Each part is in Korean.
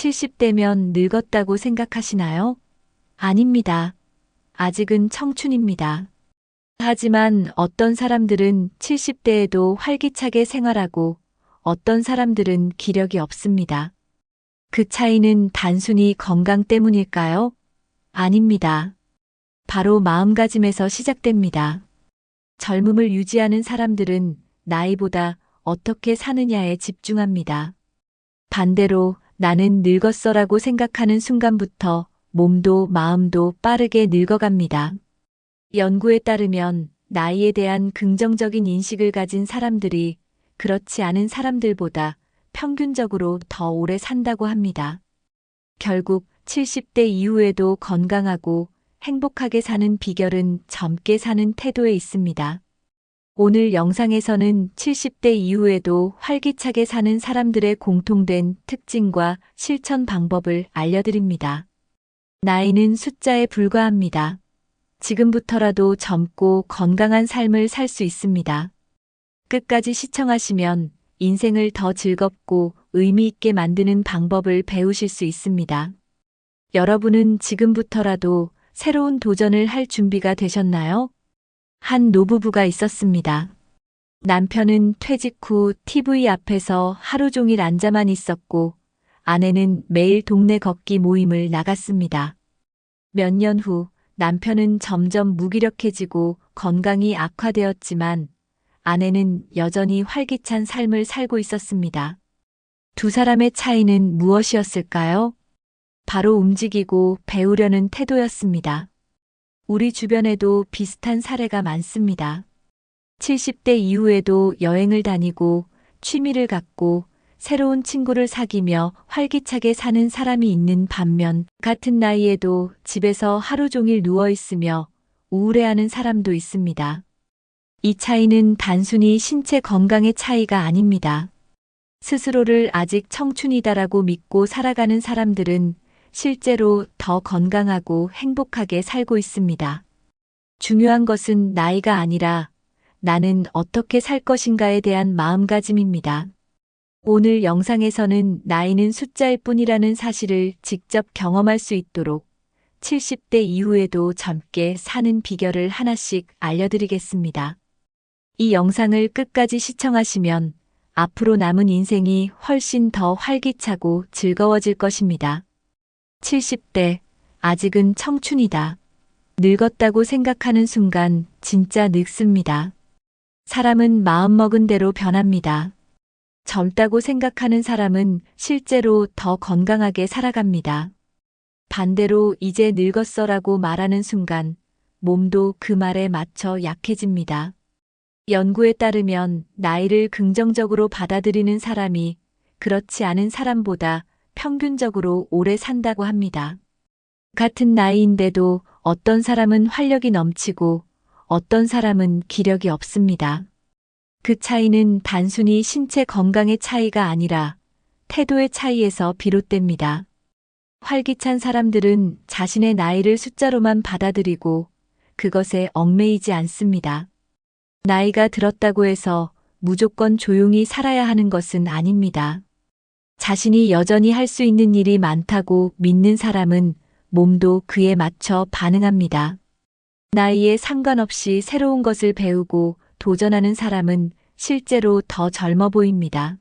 70대면 늙었다고 생각하시나요? 아닙니다. 아직은 청춘입니다. 하지만 어떤 사람들은 70대에도 활기차게 생활하고 어떤 사람들은 기력이 없습니다. 그 차이는 단순히 건강 때문일까요? 아닙니다. 바로 마음가짐에서 시작됩니다. 젊음을 유지하는 사람들은 나이보다 어떻게 사느냐에 집중합니다. 반대로 나는 늙었어라고 생각하는 순간부터 몸도 마음도 빠르게 늙어갑니다. 연구에 따르면 나이에 대한 긍정적인 인식을 가진 사람들이 그렇지 않은 사람들보다 평균적으로 더 오래 산다고 합니다. 결국 70대 이후에도 건강하고 행복하게 사는 비결은 젊게 사는 태도에 있습니다. 오늘 영상에서는 70대 이후에도 활기차게 사는 사람들의 공통된 특징과 실천 방법을 알려드립니다. 나이는 숫자에 불과합니다. 지금부터라도 젊고 건강한 삶을 살 수 있습니다. 끝까지 시청하시면 인생을 더 즐겁고 의미 있게 만드는 방법을 배우실 수 있습니다. 여러분은 지금부터라도 새로운 도전을 할 준비가 되셨나요? 한 노부부가 있었습니다. 남편은 퇴직 후 TV 앞에서 하루 종일 앉아만 있었고 아내는 매일 동네 걷기 모임을 나갔습니다. 몇 년 후 남편은 점점 무기력해지고 건강이 악화되었지만 아내는 여전히 활기찬 삶을 살고 있었습니다. 두 사람의 차이는 무엇이었을까요? 바로 움직이고 배우려는 태도였습니다. 우리 주변에도 비슷한 사례가 많습니다. 70대 이후에도 여행을 다니고 취미를 갖고 새로운 친구를 사귀며 활기차게 사는 사람이 있는 반면 같은 나이에도 집에서 하루 종일 누워 있으며 우울해하는 사람도 있습니다. 이 차이는 단순히 신체 건강의 차이가 아닙니다. 스스로를 아직 청춘이다라고 믿고 살아가는 사람들은 실제로 더 건강하고 행복하게 살고 있습니다. 중요한 것은 나이가 아니라 나는 어떻게 살 것인가에 대한 마음가짐입니다. 오늘 영상에서는 나이는 숫자일 뿐이라는 사실을 직접 경험할 수 있도록 70대 이후에도 젊게 사는 비결을 하나씩 알려드리겠습니다. 이 영상을 끝까지 시청하시면 앞으로 남은 인생이 훨씬 더 활기차고 즐거워질 것입니다. 70대, 아직은 청춘이다. 늙었다고 생각하는 순간 진짜 늙습니다. 사람은 마음먹은 대로 변합니다. 젊다고 생각하는 사람은 실제로 더 건강하게 살아갑니다. 반대로 이제 늙었어라고 말하는 순간 몸도 그 말에 맞춰 약해집니다. 연구에 따르면 나이를 긍정적으로 받아들이는 사람이 그렇지 않은 사람보다 평균적으로 오래 산다고 합니다. 같은 나이인데도 어떤 사람은 활력이 넘치고 어떤 사람은 기력이 없습니다. 그 차이는 단순히 신체 건강의 차이가 아니라 태도의 차이에서 비롯됩니다. 활기찬 사람들은 자신의 나이를 숫자로만 받아들이고 그것에 얽매이지 않습니다. 나이가 들었다고 해서 무조건 조용히 살아야 하는 것은 아닙니다. 자신이 여전히 할 수 있는 일이 많다고 믿는 사람은 몸도 그에 맞춰 반응합니다. 나이에 상관없이 새로운 것을 배우고 도전하는 사람은 실제로 더 젊어 보입니다.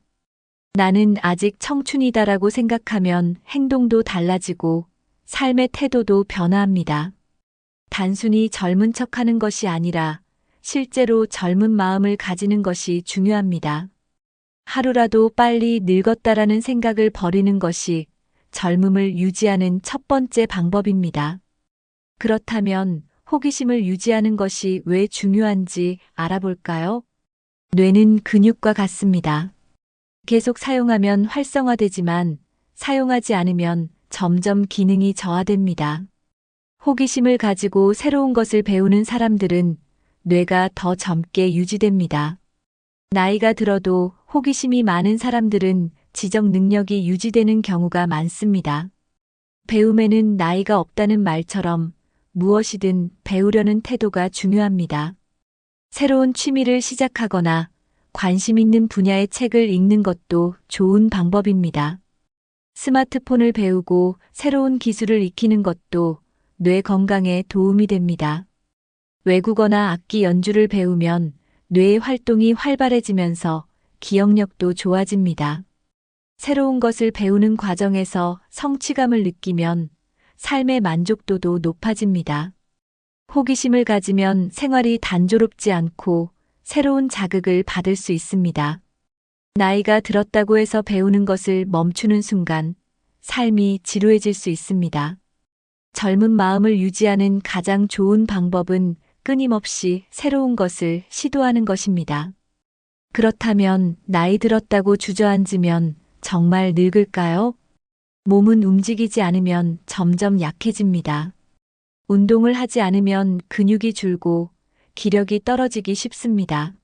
나는 아직 청춘이다라고 생각하면 행동도 달라지고 삶의 태도도 변화합니다. 단순히 젊은 척하는 것이 아니라 실제로 젊은 마음을 가지는 것이 중요합니다. 하루라도 빨리 늙었다라는 생각을 버리는 것이 젊음을 유지하는 첫 번째 방법입니다. 그렇다면 호기심을 유지하는 것이 왜 중요한지 알아볼까요? 뇌는 근육과 같습니다. 계속 사용하면 활성화되지만 사용하지 않으면 점점 기능이 저하됩니다. 호기심을 가지고 새로운 것을 배우는 사람들은 뇌가 더 젊게 유지됩니다. 나이가 들어도 호기심이 많은 사람들은 지적 능력이 유지되는 경우가 많습니다. 배움에는 나이가 없다는 말처럼 무엇이든 배우려는 태도가 중요합니다. 새로운 취미를 시작하거나 관심 있는 분야의 책을 읽는 것도 좋은 방법입니다. 스마트폰을 배우고 새로운 기술을 익히는 것도 뇌 건강에 도움이 됩니다. 외국어나 악기 연주를 배우면 뇌의 활동이 활발해지면서 기억력도 좋아집니다. 새로운 것을 배우는 과정에서 성취감을 느끼면 삶의 만족도도 높아집니다. 호기심을 가지면 생활이 단조롭지 않고 새로운 자극을 받을 수 있습니다. 나이가 들었다고 해서 배우는 것을 멈추는 순간 삶이 지루해질 수 있습니다. 젊은 마음을 유지하는 가장 좋은 방법은 끊임없이 새로운 것을 시도하는 것입니다. 그렇다면 나이 들었다고 주저앉으면 정말 늙을까요? 몸은 움직이지 않으면 점점 약해집니다. 운동을 하지 않으면 근육이 줄고 기력이 떨어지기 쉽습니다.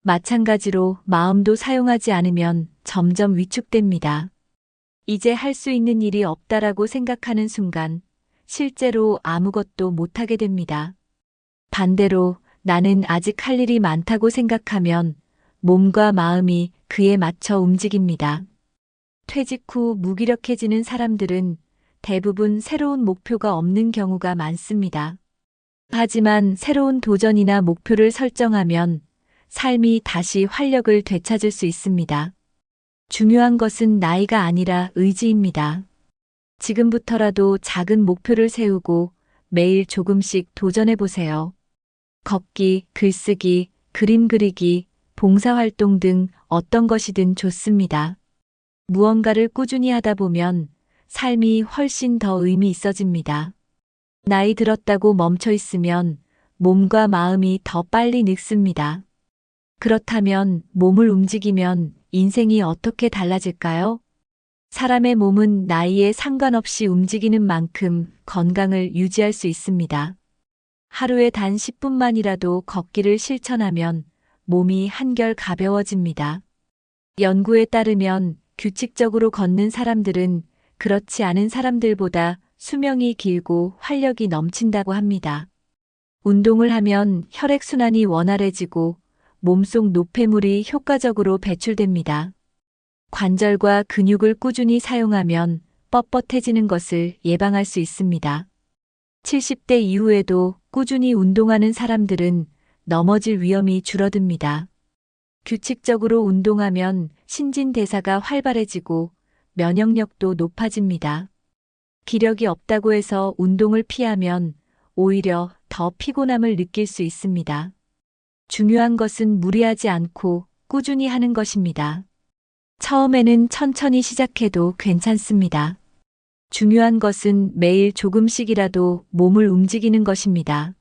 마찬가지로 마음도 사용하지 않으면 점점 위축됩니다. 이제 할 수 있는 일이 없다라고 생각하는 순간 실제로 아무것도 못하게 됩니다. 반대로 나는 아직 할 일이 많다고 생각하면 몸과 마음이 그에 맞춰 움직입니다. 퇴직 후 무기력해지는 사람들은 대부분 새로운 목표가 없는 경우가 많습니다. 하지만 새로운 도전이나 목표를 설정하면 삶이 다시 활력을 되찾을 수 있습니다. 중요한 것은 나이가 아니라 의지입니다. 지금부터라도 작은 목표를 세우고 매일 조금씩 도전해 보세요. 걷기, 글쓰기, 그림 그리기, 봉사활동 등 어떤 것이든 좋습니다. 무언가를 꾸준히 하다 보면 삶이 훨씬 더 의미 있어집니다. 나이 들었다고 멈춰 있으면 몸과 마음이 더 빨리 늙습니다. 그렇다면 몸을 움직이면 인생이 어떻게 달라질까요? 사람의 몸은 나이에 상관없이 움직이는 만큼 건강을 유지할 수 있습니다. 하루에 단 10분만이라도 걷기를 실천하면 몸이 한결 가벼워집니다. 연구에 따르면 규칙적으로 걷는 사람들은 그렇지 않은 사람들보다 수명이 길고 활력이 넘친다고 합니다. 운동을 하면 혈액순환이 원활해지고 몸속 노폐물이 효과적으로 배출됩니다. 관절과 근육을 꾸준히 사용하면 뻣뻣해지는 것을 예방할 수 있습니다. 70대 이후에도 꾸준히 운동하는 사람들은 넘어질 위험이 줄어듭니다. 규칙적으로 운동하면 신진대사가 활발해지고 면역력도 높아집니다. 기력이 없다고 해서 운동을 피하면 오히려 더 피곤함을 느낄 수 있습니다. 중요한 것은 무리하지 않고 꾸준히 하는 것입니다. 처음에는 천천히 시작해도 괜찮습니다. 중요한 것은 매일 조금씩이라도 몸을 움직이는 것입니다.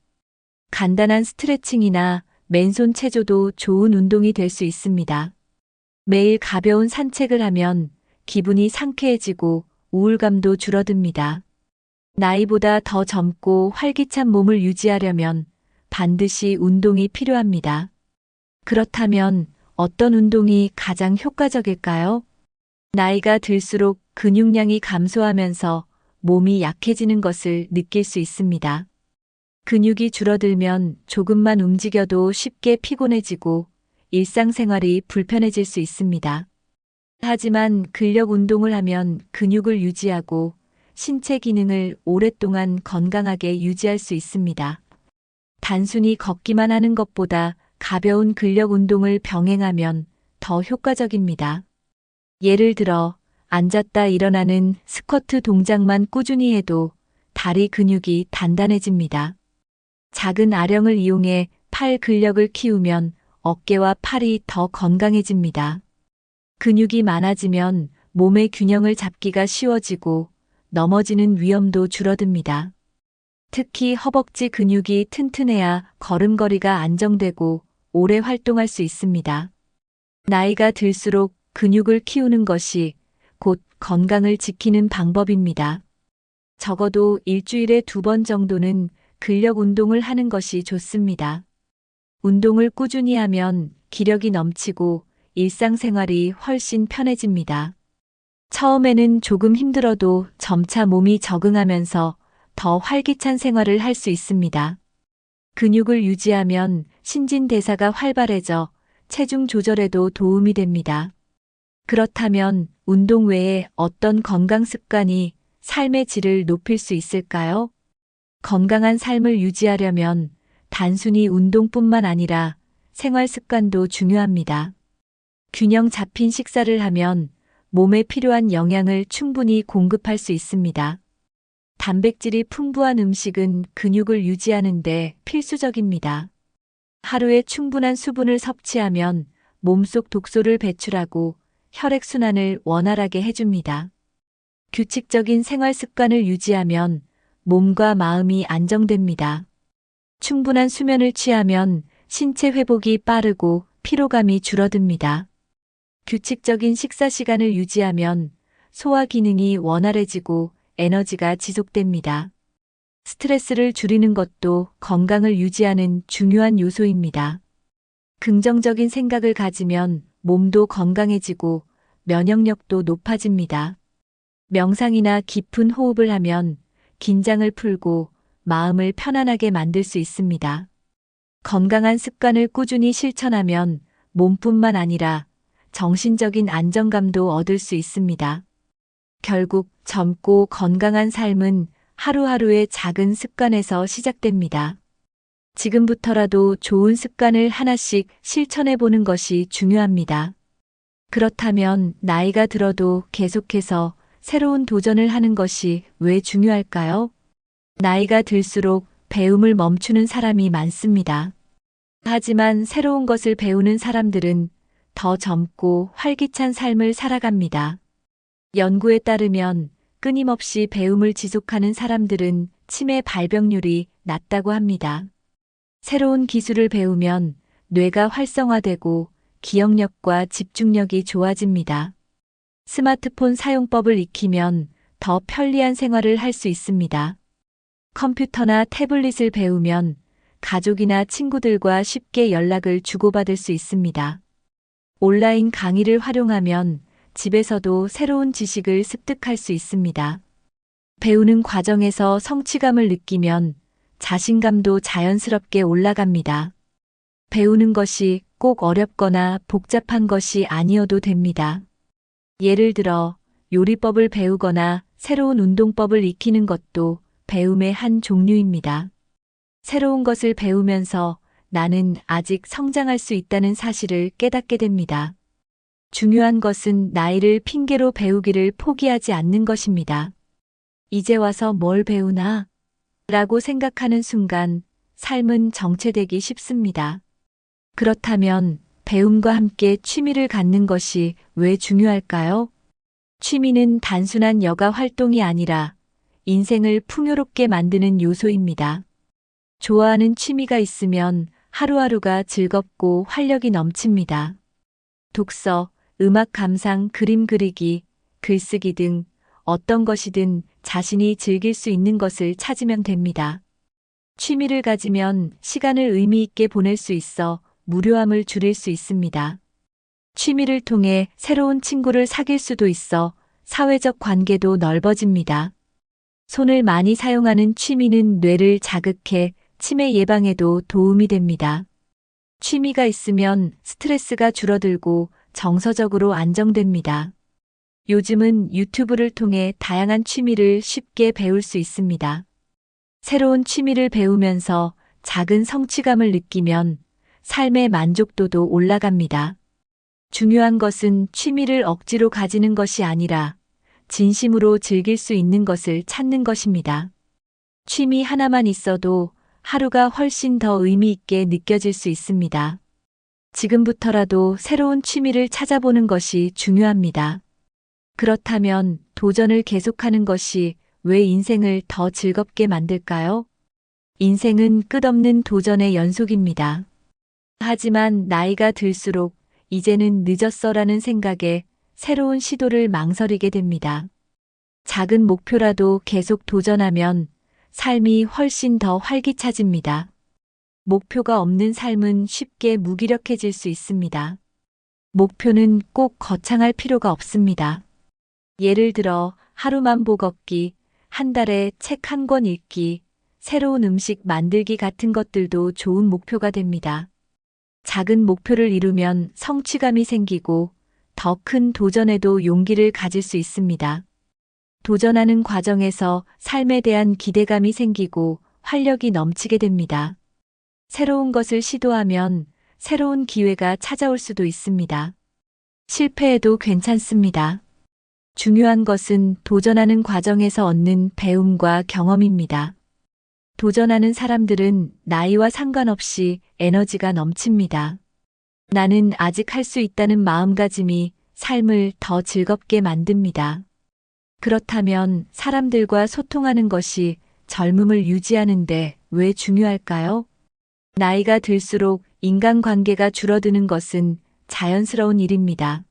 간단한 스트레칭이나 맨손 체조도 좋은 운동이 될 수 있습니다. 매일 가벼운 산책을 하면 기분이 상쾌해지고 우울감도 줄어듭니다. 나이보다 더 젊고 활기찬 몸을 유지하려면 반드시 운동이 필요합니다. 그렇다면 어떤 운동이 가장 효과적일까요? 나이가 들수록 근육량이 감소하면서 몸이 약해지는 것을 느낄 수 있습니다. 근육이 줄어들면 조금만 움직여도 쉽게 피곤해지고 일상생활이 불편해질 수 있습니다. 하지만 근력 운동을 하면 근육을 유지하고 신체 기능을 오랫동안 건강하게 유지할 수 있습니다. 단순히 걷기만 하는 것보다 가벼운 근력 운동을 병행하면 더 효과적입니다. 예를 들어 앉았다 일어나는 스쿼트 동작만 꾸준히 해도 다리 근육이 단단해집니다. 작은 아령을 이용해 팔 근력을 키우면 어깨와 팔이 더 건강해집니다. 근육이 많아지면 몸의 균형을 잡기가 쉬워지고 넘어지는 위험도 줄어듭니다. 특히 허벅지 근육이 튼튼해야 걸음걸이가 안정되고 오래 활동할 수 있습니다. 나이가 들수록 근육을 키우는 것이 곧 건강을 지키는 방법입니다. 적어도 일주일에 2번 정도는 근력 운동을 하는 것이 좋습니다. 운동을 꾸준히 하면 기력이 넘치고 일상생활이 훨씬 편해집니다. 처음에는 조금 힘들어도 점차 몸이 적응하면서 더 활기찬 생활을 할 수 있습니다. 근육을 유지하면 신진대사가 활발해져 체중 조절에도 도움이 됩니다. 그렇다면 운동 외에 어떤 건강 습관이 삶의 질을 높일 수 있을까요? 건강한 삶을 유지하려면 단순히 운동뿐만 아니라 생활 습관도 중요합니다. 균형 잡힌 식사를 하면 몸에 필요한 영양을 충분히 공급할 수 있습니다. 단백질이 풍부한 음식은 근육을 유지하는 데 필수적입니다. 하루에 충분한 수분을 섭취하면 몸속 독소를 배출하고 혈액순환을 원활하게 해줍니다. 규칙적인 생활 습관을 유지하면 몸과 마음이 안정됩니다. 충분한 수면을 취하면 신체 회복이 빠르고 피로감이 줄어듭니다. 규칙적인 식사 시간을 유지하면 소화 기능이 원활해지고 에너지가 지속됩니다. 스트레스를 줄이는 것도 건강을 유지하는 중요한 요소입니다. 긍정적인 생각을 가지면 몸도 건강해지고 면역력도 높아집니다. 명상이나 깊은 호흡을 하면 긴장을 풀고 마음을 편안하게 만들 수 있습니다. 건강한 습관을 꾸준히 실천하면 몸뿐만 아니라 정신적인 안정감도 얻을 수 있습니다. 결국 젊고 건강한 삶은 하루하루의 작은 습관에서 시작됩니다. 지금부터라도 좋은 습관을 하나씩 실천해 보는 것이 중요합니다. 그렇다면 나이가 들어도 계속해서 새로운 도전을 하는 것이 왜 중요할까요? 나이가 들수록 배움을 멈추는 사람이 많습니다. 하지만 새로운 것을 배우는 사람들은 더 젊고 활기찬 삶을 살아갑니다. 연구에 따르면 끊임없이 배움을 지속하는 사람들은 치매 발병률이 낮다고 합니다. 새로운 기술을 배우면 뇌가 활성화되고 기억력과 집중력이 좋아집니다. 스마트폰 사용법을 익히면 더 편리한 생활을 할 수 있습니다. 컴퓨터나 태블릿을 배우면 가족이나 친구들과 쉽게 연락을 주고받을 수 있습니다. 온라인 강의를 활용하면 집에서도 새로운 지식을 습득할 수 있습니다. 배우는 과정에서 성취감을 느끼면 자신감도 자연스럽게 올라갑니다. 배우는 것이 꼭 어렵거나 복잡한 것이 아니어도 됩니다. 예를 들어 요리법을 배우거나 새로운 운동법을 익히는 것도 배움의 한 종류입니다. 새로운 것을 배우면서 나는 아직 성장할 수 있다는 사실을 깨닫게 됩니다. 중요한 것은 나이를 핑계로 배우기를 포기하지 않는 것입니다. 이제 와서 뭘 배우나? 라고 생각하는 순간 삶은 정체되기 쉽습니다. 그렇다면 배움과 함께 취미를 갖는 것이 왜 중요할까요? 취미는 단순한 여가 활동이 아니라 인생을 풍요롭게 만드는 요소입니다. 좋아하는 취미가 있으면 하루하루가 즐겁고 활력이 넘칩니다. 독서, 음악 감상, 그림 그리기, 글쓰기 등 어떤 것이든 자신이 즐길 수 있는 것을 찾으면 됩니다. 취미를 가지면 시간을 의미 있게 보낼 수 있어 무료함을 줄일 수 있습니다. 취미를 통해 새로운 친구를 사귈 수도 있어 사회적 관계도 넓어집니다. 손을 많이 사용하는 취미는 뇌를 자극해 치매 예방에도 도움이 됩니다. 취미가 있으면 스트레스가 줄어들고 정서적으로 안정됩니다. 요즘은 유튜브를 통해 다양한 취미를 쉽게 배울 수 있습니다. 새로운 취미를 배우면서 작은 성취감을 느끼면 삶의 만족도도 올라갑니다. 중요한 것은 취미를 억지로 가지는 것이 아니라 진심으로 즐길 수 있는 것을 찾는 것입니다. 취미 하나만 있어도 하루가 훨씬 더 의미 있게 느껴질 수 있습니다. 지금부터라도 새로운 취미를 찾아보는 것이 중요합니다. 그렇다면 도전을 계속하는 것이 왜 인생을 더 즐겁게 만들까요? 인생은 끝없는 도전의 연속입니다. 하지만 나이가 들수록 이제는 늦었어라는 생각에 새로운 시도를 망설이게 됩니다. 작은 목표라도 계속 도전하면 삶이 훨씬 더 활기차집니다. 목표가 없는 삶은 쉽게 무기력해질 수 있습니다. 목표는 꼭 거창할 필요가 없습니다. 예를 들어 하루만 보 걷기, 한 달에 책 한 권 읽기, 새로운 음식 만들기 같은 것들도 좋은 목표가 됩니다. 작은 목표를 이루면 성취감이 생기고 더 큰 도전에도 용기를 가질 수 있습니다. 도전하는 과정에서 삶에 대한 기대감이 생기고 활력이 넘치게 됩니다. 새로운 것을 시도하면 새로운 기회가 찾아올 수도 있습니다. 실패해도 괜찮습니다. 중요한 것은 도전하는 과정에서 얻는 배움과 경험입니다. 도전하는 사람들은 나이와 상관없이 에너지가 넘칩니다. 나는 아직 할 수 있다는 마음가짐이 삶을 더 즐겁게 만듭니다. 그렇다면 사람들과 소통하는 것이 젊음을 유지하는데 왜 중요할까요? 나이가 들수록 인간관계가 줄어드는 것은 자연스러운 일입니다.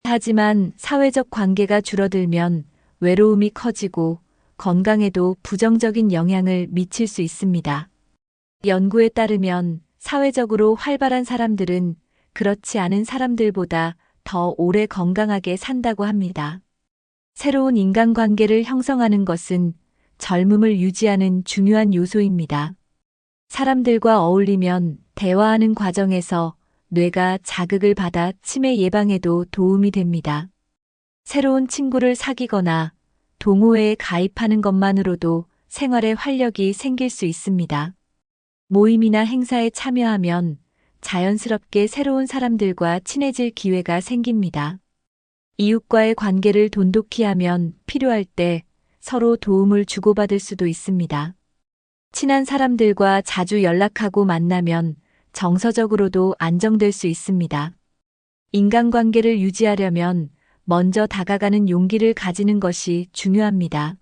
하지만 사회적 관계가 줄어들면 외로움이 커지고 건강에도 부정적인 영향을 미칠 수 있습니다. 연구에 따르면 사회적으로 활발한 사람들은 그렇지 않은 사람들보다 더 오래 건강하게 산다고 합니다. 새로운 인간관계를 형성하는 것은 젊음을 유지하는 중요한 요소입니다. 사람들과 어울리면 대화하는 과정에서 뇌가 자극을 받아 치매 예방에도 도움이 됩니다. 새로운 친구를 사귀거나 동호회에 가입하는 것만으로도 생활에 활력이 생길 수 있습니다. 모임이나 행사에 참여하면 자연스럽게 새로운 사람들과 친해질 기회가 생깁니다. 이웃과의 관계를 돈독히 하면 필요할 때 서로 도움을 주고받을 수도 있습니다. 친한 사람들과 자주 연락하고 만나면 정서적으로도 안정될 수 있습니다. 인간관계를 유지하려면 먼저 다가가는 용기를 가지는 것이 중요합니다.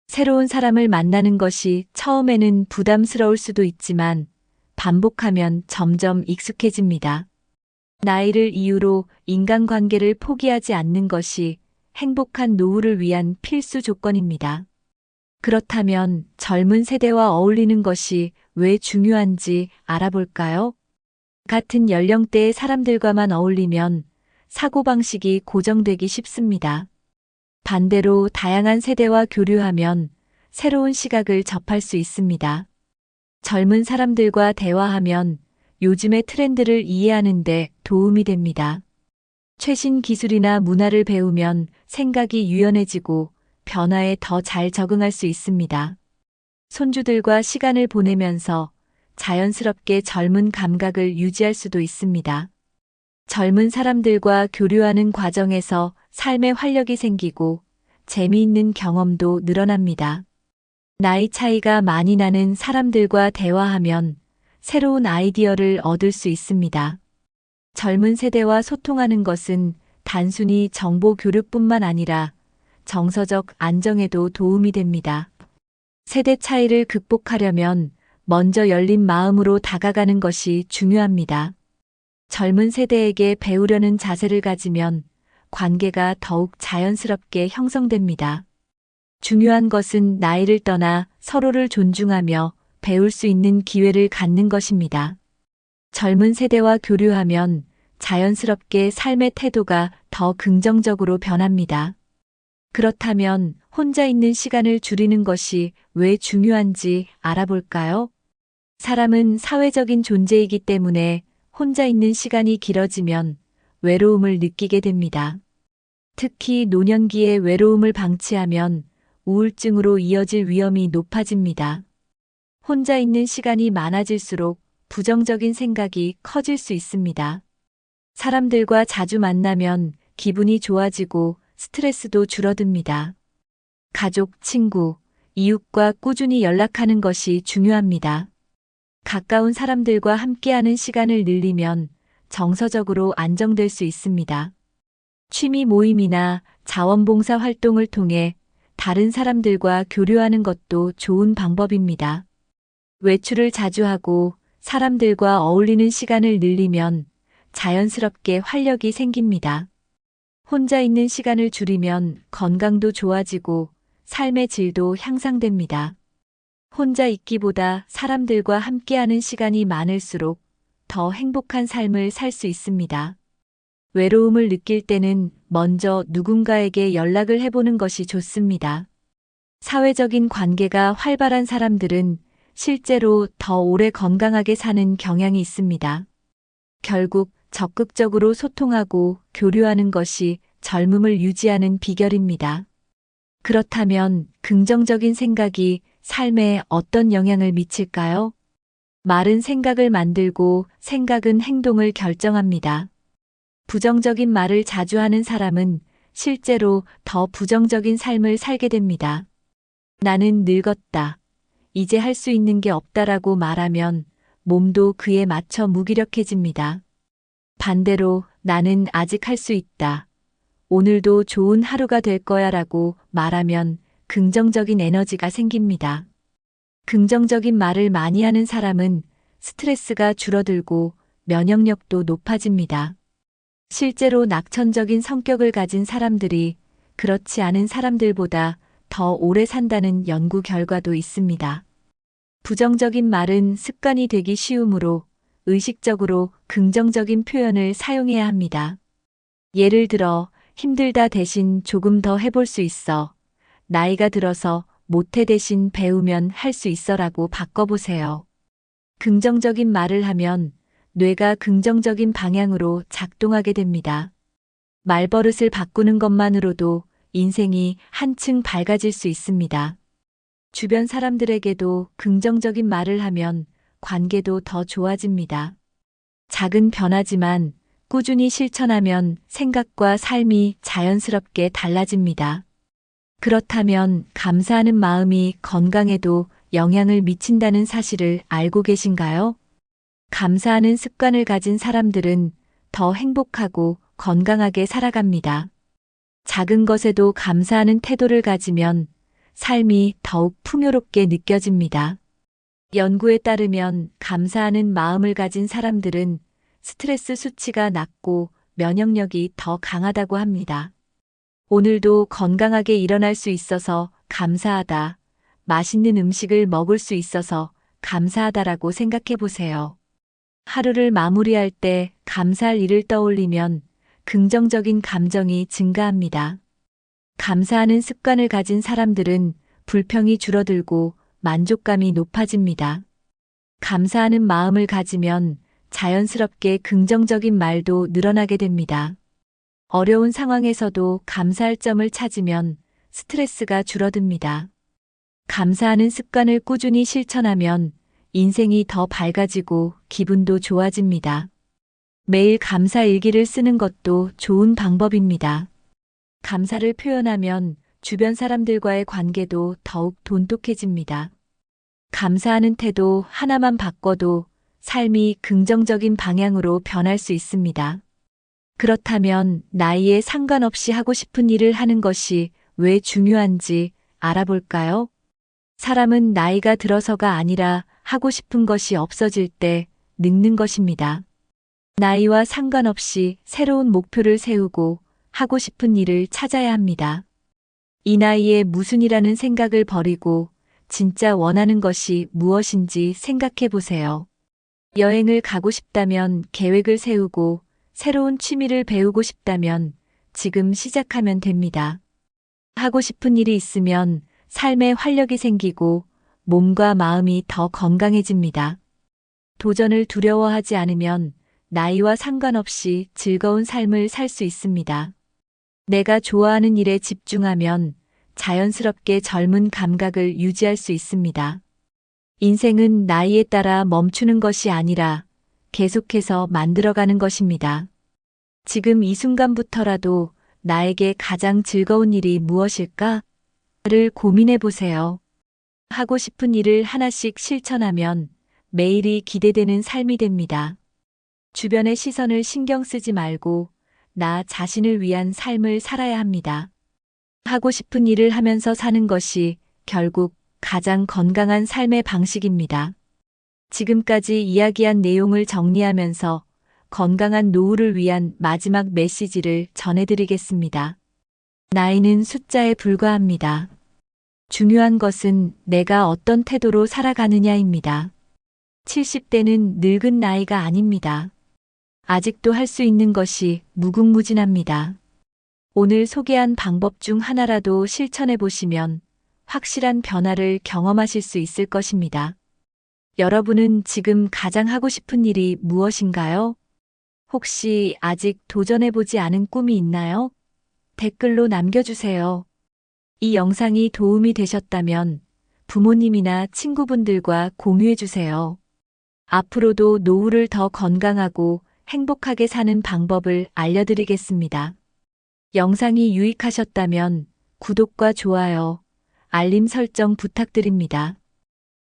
새로운 사람을 만나는 것이 처음에는 부담스러울 수도 있지만 반복하면 점점 익숙해집니다. 나이를 이유로 인간관계를 포기하지 않는 것이 행복한 노후를 위한 필수 조건입니다. 그렇다면 젊은 세대와 어울리는 것이 왜 중요한지 알아볼까요? 같은 연령대의 사람들과만 어울리면 사고방식이 고정되기 쉽습니다. 반대로 다양한 세대와 교류하면 새로운 시각을 접할 수 있습니다. 젊은 사람들과 대화하면 요즘의 트렌드를 이해하는 데 도움이 됩니다. 최신 기술이나 문화를 배우면 생각이 유연해지고 변화에 더 잘 적응할 수 있습니다. 손주들과 시간을 보내면서 자연스럽게 젊은 감각을 유지할 수도 있습니다. 젊은 사람들과 교류하는 과정에서 삶의 활력이 생기고 재미있는 경험도 늘어납니다. 나이 차이가 많이 나는 사람들과 대화하면 새로운 아이디어를 얻을 수 있습니다. 젊은 세대와 소통하는 것은 단순히 정보 교류뿐만 아니라 정서적 안정에도 도움이 됩니다. 세대 차이를 극복하려면 먼저 열린 마음으로 다가가는 것이 중요합니다. 젊은 세대에게 배우려는 자세를 가지면 관계가 더욱 자연스럽게 형성됩니다. 중요한 것은 나이를 떠나 서로를 존중하며 배울 수 있는 기회를 갖는 것입니다. 젊은 세대와 교류하면 자연스럽게 삶의 태도가 더 긍정적으로 변합니다. 그렇다면 혼자 있는 시간을 줄이는 것이 왜 중요한지 알아볼까요? 사람은 사회적인 존재이기 때문에 혼자 있는 시간이 길어지면 외로움을 느끼게 됩니다. 특히 노년기에 외로움을 방치하면 우울증으로 이어질 위험이 높아집니다. 혼자 있는 시간이 많아질수록 부정적인 생각이 커질 수 있습니다. 사람들과 자주 만나면 기분이 좋아지고 스트레스도 줄어듭니다. 가족, 친구, 이웃과 꾸준히 연락하는 것이 중요합니다. 가까운 사람들과 함께하는 시간을 늘리면 정서적으로 안정될 수 있습니다. 취미 모임이나 자원봉사 활동을 통해 다른 사람들과 교류하는 것도 좋은 방법입니다. 외출을 자주 하고 사람들과 어울리는 시간을 늘리면 자연스럽게 활력이 생깁니다. 혼자 있는 시간을 줄이면 건강도 좋아지고 삶의 질도 향상됩니다. 혼자 있기보다 사람들과 함께하는 시간이 많을수록 더 행복한 삶을 살 수 있습니다. 외로움을 느낄 때는 먼저 누군가에게 연락을 해보는 것이 좋습니다. 사회적인 관계가 활발한 사람들은 실제로 더 오래 건강하게 사는 경향이 있습니다. 결국 적극적으로 소통하고 교류하는 것이 젊음을 유지하는 비결입니다. 그렇다면 긍정적인 생각이 삶에 어떤 영향을 미칠까요? 말은 생각을 만들고 생각은 행동을 결정합니다. 부정적인 말을 자주 하는 사람은 실제로 더 부정적인 삶을 살게 됩니다. 나는 늙었다. 이제 할 수 있는 게 없다라고 말하면 몸도 그에 맞춰 무기력해집니다. 반대로 나는 아직 할 수 있다. 오늘도 좋은 하루가 될 거야 라고 말하면 긍정적인 에너지가 생깁니다. 긍정적인 말을 많이 하는 사람은 스트레스가 줄어들고 면역력도 높아집니다. 실제로 낙천적인 성격을 가진 사람들이 그렇지 않은 사람들보다 더 오래 산다는 연구 결과도 있습니다. 부정적인 말은 습관이 되기 쉬우므로 의식적으로 긍정적인 표현을 사용해야 합니다. 예를 들어, 힘들다 대신 조금 더 해볼 수 있어. 나이가 들어서 못해 대신 배우면 할 수 있어라고 바꿔보세요. 긍정적인 말을 하면 뇌가 긍정적인 방향으로 작동하게 됩니다. 말버릇을 바꾸는 것만으로도 인생이 한층 밝아질 수 있습니다. 주변 사람들에게도 긍정적인 말을 하면 관계도 더 좋아집니다. 작은 변화지만 꾸준히 실천하면 생각과 삶이 자연스럽게 달라집니다. 그렇다면 감사하는 마음이 건강에도 영향을 미친다는 사실을 알고 계신가요? 감사하는 습관을 가진 사람들은 더 행복하고 건강하게 살아갑니다. 작은 것에도 감사하는 태도를 가지면 삶이 더욱 풍요롭게 느껴집니다. 연구에 따르면 감사하는 마음을 가진 사람들은 스트레스 수치가 낮고 면역력이 더 강하다고 합니다. 오늘도 건강하게 일어날 수 있어서 감사하다. 맛있는 음식을 먹을 수 있어서 감사하다라고 생각해 보세요. 하루를 마무리할 때 감사할 일을 떠올리면 긍정적인 감정이 증가합니다. 감사하는 습관을 가진 사람들은 불평이 줄어들고 만족감이 높아집니다. 감사하는 마음을 가지면 자연스럽게 긍정적인 말도 늘어나게 됩니다. 어려운 상황에서도 감사할 점을 찾으면 스트레스가 줄어듭니다. 감사하는 습관을 꾸준히 실천하면 인생이 더 밝아지고 기분도 좋아집니다. 매일 감사 일기를 쓰는 것도 좋은 방법입니다. 감사를 표현하면 주변 사람들과의 관계도 더욱 돈독해집니다. 감사하는 태도 하나만 바꿔도 삶이 긍정적인 방향으로 변할 수 있습니다. 그렇다면 나이에 상관없이 하고 싶은 일을 하는 것이 왜 중요한지 알아볼까요? 사람은 나이가 들어서가 아니라 하고 싶은 것이 없어질 때 늙는 것입니다. 나이와 상관없이 새로운 목표를 세우고 하고 싶은 일을 찾아야 합니다. 이 나이에 무슨 일하는 생각을 버리고 진짜 원하는 것이 무엇인지 생각해 보세요. 여행을 가고 싶다면 계획을 세우고 새로운 취미를 배우고 싶다면 지금 시작하면 됩니다. 하고 싶은 일이 있으면 삶에 활력이 생기고 몸과 마음이 더 건강해집니다. 도전을 두려워하지 않으면 나이와 상관없이 즐거운 삶을 살 수 있습니다. 내가 좋아하는 일에 집중하면 자연스럽게 젊은 감각을 유지할 수 있습니다. 인생은 나이에 따라 멈추는 것이 아니라 계속해서 만들어가는 것입니다. 지금 이 순간부터라도 나에게 가장 즐거운 일이 무엇일까? 를 고민해 보세요. 하고 싶은 일을 하나씩 실천하면 매일이 기대되는 삶이 됩니다. 주변의 시선을 신경 쓰지 말고 나 자신을 위한 삶을 살아야 합니다. 하고 싶은 일을 하면서 사는 것이 결국 가장 건강한 삶의 방식입니다. 지금까지 이야기한 내용을 정리하면서 건강한 노후를 위한 마지막 메시지를 전해드리겠습니다. 나이는 숫자에 불과합니다. 중요한 것은 내가 어떤 태도로 살아가느냐입니다. 70대는 늙은 나이가 아닙니다. 아직도 할 수 있는 것이 무궁무진합니다. 오늘 소개한 방법 중 하나라도 실천해 보시면 확실한 변화를 경험하실 수 있을 것입니다. 여러분은 지금 가장 하고 싶은 일이 무엇인가요? 혹시 아직 도전해보지 않은 꿈이 있나요? 댓글로 남겨주세요. 이 영상이 도움이 되셨다면 부모님이나 친구분들과 공유해주세요. 앞으로도 노후를 더 건강하고 행복하게 사는 방법을 알려드리겠습니다. 영상이 유익하셨다면 구독과 좋아요, 알림 설정 부탁드립니다.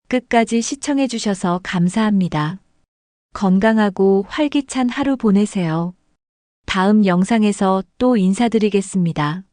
끝까지 시청해주셔서 감사합니다. 건강하고 활기찬 하루 보내세요. 다음 영상에서 또 인사드리겠습니다.